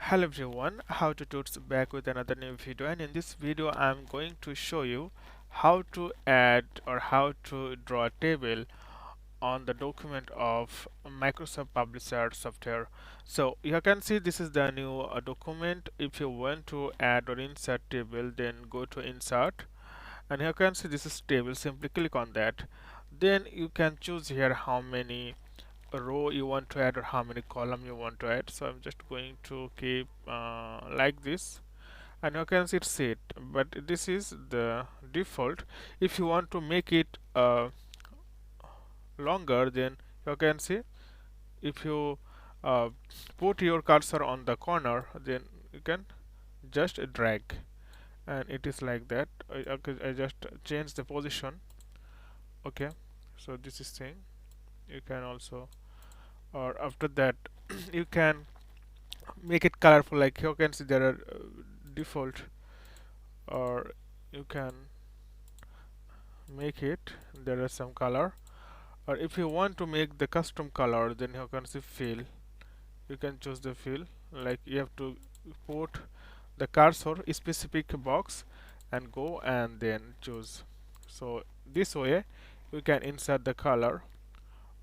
Hello everyone, how to tuts back with another new video, and in this video I'm going to show you how to add or how to draw a table on the document of Microsoft Publisher software. So you can see this is the new document. If you want to add or insert table, then go to insert, and you can see this is table. Simply click on that. Then you can choose here how many row you want to add or how many column you want to add. So I'm just going to keep like this, and you can see it's set, but this is the default. If you want to make it longer, then you can see if you uh, put your cursor on the corner, then you can just drag, and it is like that. Okay, I just change the position. Okay, so this is thing. You can also, or after that you can make it colorful, like you can see there are default, or you can make it there is some color, or if you want to make the custom color, then you can see fill. You can choose the fill, like you have to put the cursor specific box and go and then choose. So this way you can insert the color,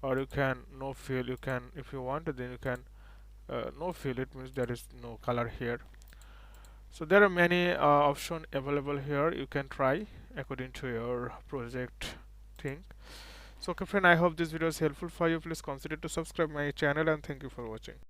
or you can no fill. You can, if you want, then you can no fill, it means there is no color here. So there are many options available here. You can try according to your project thing. So okay friend, I hope this video is helpful for you. Please consider to subscribe my channel, and thank you for watching.